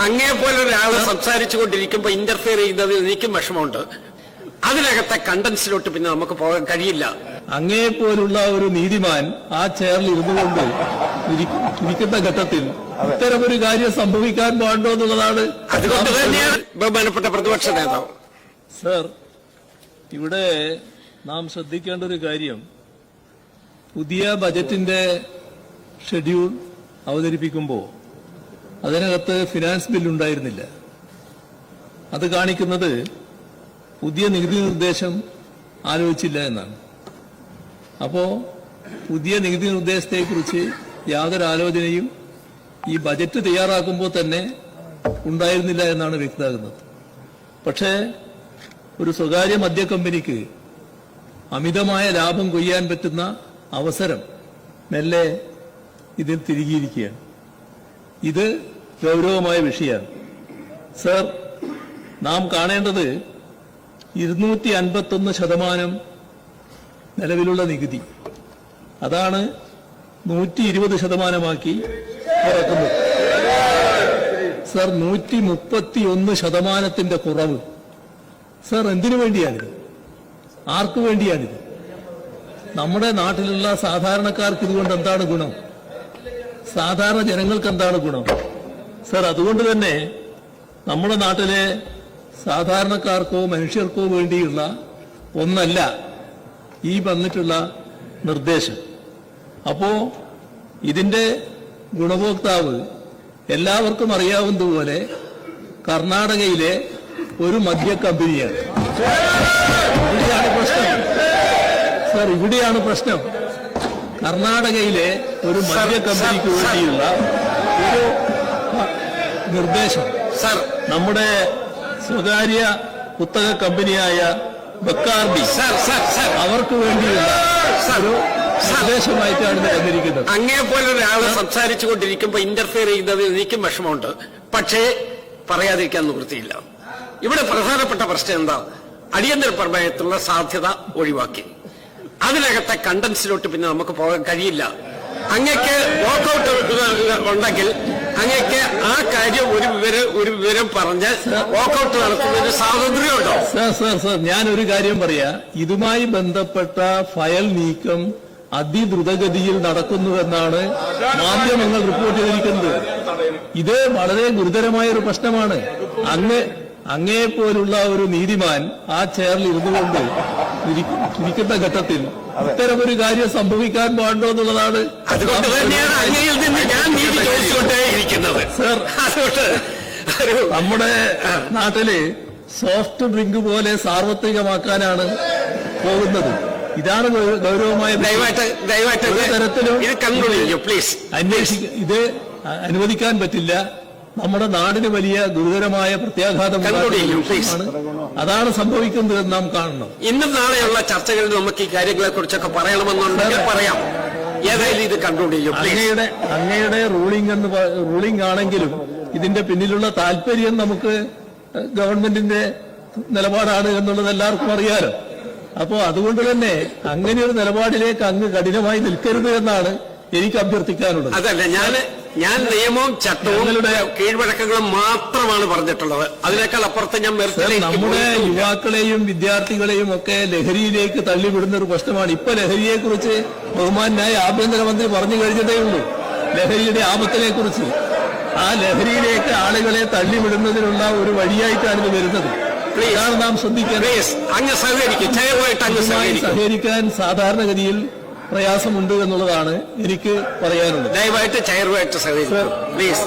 അങ്ങേപോലെ ഒരാൾ സംസാരിച്ചുകൊണ്ടിരിക്കുമ്പോ ഇന്റർഫിയർ ചെയ്യുന്നതിൽ എനിക്കും വിഷമമുണ്ട്. അതിനകത്തെ കണ്ടൻസിലോട്ട് പിന്നെ നമുക്ക് പോകാൻ കഴിയില്ല. അങ്ങേപോലുള്ള ഒരു നീതിമാൻ ആ ചെയറിൽ ഇരുന്നുകൊണ്ട് ഇരിക്കുന്ന ഘട്ടത്തിൽ ഇത്തരമൊരു കാര്യം സംഭവിക്കാൻ പാടുണ്ടോ എന്നുള്ളതാണ്. അതുകൊണ്ട് തന്നെയാണ് ബഹുമാനപ്പെട്ട പ്രതിപക്ഷ നേതാവ്. സർ, ഇവിടെ നാം ശ്രദ്ധിക്കേണ്ട ഒരു കാര്യം, പുതിയ ബജറ്റിന്റെ ഷെഡ്യൂൾ അവതരിപ്പിക്കുമ്പോൾ അതിനകത്ത് ഫിനാൻസ് ബില്ലുണ്ടായിരുന്നില്ല. അത് കാണിക്കുന്നത് പുതിയ നികുതി നിർദ്ദേശം ആലോചിച്ചില്ല എന്നാണ്. അപ്പോൾ പുതിയ നികുതി നിർദ്ദേശത്തെക്കുറിച്ച് യാതൊരു ആലോചനയും ഈ ബജറ്റ് തയ്യാറാക്കുമ്പോൾ തന്നെ ഉണ്ടായിരുന്നില്ല എന്നാണ് വ്യക്തമാകുന്നത്. പക്ഷേ ഒരു സ്വകാര്യ മദ്യ കമ്പനിക്ക് അമിതമായ ലാഭം കൊയ്യാൻ പറ്റുന്ന അവസരം മെല്ലെ ഇതിൽ തിരികിയിരിക്കുകയാണ്. ഇത് ഗൗരവമായ വിഷയമാണ്. സർ, നാം കാണേണ്ടത് 251% നിലവിലുള്ള നികുതി, അതാണ് 120%ആക്കി കുറക്കുന്നത്. സർ, 131% കുറവ്. സർ, എന്തിനു വേണ്ടിയാണിത്? ആർക്കു വേണ്ടിയാണിത്? നമ്മുടെ നാട്ടിലുള്ള സാധാരണക്കാർക്ക് ഇതുകൊണ്ട് എന്താണ് ഗുണം? സാധാരണ ജനങ്ങൾക്ക് എന്താണ് ഗുണം? സർ, അതുകൊണ്ട് തന്നെ നമ്മുടെ നാട്ടിലെ സാധാരണക്കാർക്കോ മനുഷ്യർക്കോ വേണ്ടിയുള്ള ഒന്നല്ല ഈ വന്നിട്ടുള്ള നിർദ്ദേശം. അപ്പോ ഇതിന്റെ ഗുണഭോക്താവ് എല്ലാവർക്കും അറിയാവുന്നതുപോലെ കർണാടകയിലെ ഒരു മദ്യ കമ്പനിയാണ്. ഇവിടെയാണ് പ്രശ്നം. സർ, ഇവിടെയാണ് പ്രശ്നം. കർണാടകയിലെ ഒരു മദ്യ കമ്പനിക്ക് വേണ്ടിയുള്ള ഒരു നിർദ്ദേശം സർ നമ്മുടെ സ്വകാര്യ പുസ്തക കമ്പനിയായ ബക്കാർഡി അവർക്ക് വേണ്ടിയുള്ള ഒരു നിർദ്ദേശമായിട്ടാണ് വന്നിരിക്കുന്നത്. അങ്ങേപോലെ ഒരാൾ സംസാരിച്ചുകൊണ്ടിരിക്കുമ്പോ ഇന്റർഫിയർ ചെയ്യുന്നതിൽ എനിക്കും വിഷമമുണ്ട്. പക്ഷേ പറയാതിരിക്കാൻ നിവൃത്തിയില്ല. ഇവിടെ പ്രധാനപ്പെട്ട പ്രശ്നം എന്താ? അടിയന്തര പ്രമേയത്തിലുള്ള സാധ്യത ഒഴിവാക്കി. അതിനകത്തെ കണ്ടൻസിലോട്ട് പിന്നെ നമുക്ക് പോകാൻ കഴിയില്ല. അങ്ങക്ക് വാക്കൌട്ട് ഉണ്ടെങ്കിൽ അങ്ങക്ക് ആ കാര്യം ഒരു വിവരം പറഞ്ഞ് വാക്കൌട്ട് നടത്തുന്നതിന് സ്വാതന്ത്ര്യമുണ്ടോ? സർ, ഞാനൊരു കാര്യം പറയാ. ഇതുമായി ബന്ധപ്പെട്ട ഫയൽ നീക്കം അതിദ്രുതഗതിയിൽ നടക്കുന്നുവെന്നാണ് മാധ്യമങ്ങൾ റിപ്പോർട്ട് ചെയ്തിരിക്കുന്നത്. ഇത് വളരെ ഗുരുതരമായ ഒരു പ്രശ്നമാണ്. അങ്ങേപോലുള്ള ഒരു നീതിമാൻ ആ ചെയറിൽ ഇരുന്നുകൊണ്ട് ഇരിക്കുന്ന ഘട്ടത്തിൽ ഇത്തരമൊരു കാര്യം സംഭവിക്കാൻ പാടുണ്ടോ എന്നുള്ളതാണ്. അതുകൊണ്ട് തന്നെയാണ് അങ്ങയിൽ നിന്ന് ഞാൻ നീതി ചോദിച്ചുകൊണ്ടേയിരിക്കുന്നത്. സർ, നമ്മുടെ നാട്ടില് സോഫ്റ്റ് ഡ്രിങ്ക് പോലെ സാർവത്രികമാക്കാനാണ് പോകുന്നത്. ഇതാണ് ഗൗരവമായ തരത്തിലും ഇത് അനുവദിക്കാൻ പറ്റില്ല. നമ്മുടെ നാടിന് വലിയ ഗുരുതരമായ പ്രത്യാഘാതമാണ്. അതാണ് സംഭവിക്കുന്നതെന്ന് നാം കാണണം. ഇന്നും നാളെയുള്ള ചർച്ചകളിൽ നമുക്ക് ഈ കാര്യങ്ങളെ കുറിച്ചൊക്കെ പറയണമെന്നുണ്ടെങ്കിൽ പറയാം. ഏതായാലും ഇത് കൺക്ലൂഡ് ചെയ്യും. അങ്ങയുടെ റൂളിംഗ് ആണെങ്കിലും ഇതിന്റെ പിന്നിലുള്ള താല്പര്യം നമുക്ക് ഗവൺമെന്റിന്റെ നിലപാടാണ് എന്നുള്ളത് എല്ലാവർക്കും അറിയാലോ. അപ്പോ അതുകൊണ്ട് തന്നെ അങ്ങനെ ഒരു നിലപാടിലേക്ക് അങ്ങ് കഠിനമായി നിൽക്കരുത് എന്നാണ് എനിക്ക് അഭ്യർത്ഥിക്കാനുള്ളത്. അതല്ല, ഞാൻ നിയമവും ചട്ടവും കീഴ്വഴക്കങ്ങളും മാത്രമാണ് പറഞ്ഞിട്ടുള്ളത്. അതിനേക്കാൾ അപ്പുറത്ത് ഞാൻ നമ്മുടെ യുവാക്കളെയും വിദ്യാർത്ഥികളെയും ഒക്കെ ലഹരിയിലേക്ക് തള്ളിവിടുന്ന ഒരു പ്രശ്നമാണ്. ഇപ്പൊ ലഹരിയെക്കുറിച്ച് ബഹുമാനായ ആഭ്യന്തരമന്ത്രി പറഞ്ഞു കഴിഞ്ഞതേ ഉള്ളൂ. ലഹരിയുടെ ആപത്തിനെ കുറിച്ച്. ആ ലഹരിയിലേക്ക് ആളുകളെ തള്ളിവിടുന്നതിനുള്ള ഒരു വഴിയായിട്ടാണ് ഇത് വരുന്നത്. ഇതാണ് നാം ശ്രദ്ധിക്കേണ്ടത്. സഹകരിക്കാൻ സാധാരണഗതിയിൽ പ്രയാസമുണ്ട് എന്നുള്ളതാണ് എനിക്ക് പറയാനുള്ളത്. ദയവായിട്ട് ചെയറുമായിട്ട് സഹകരിക്കും പ്ലീസ്.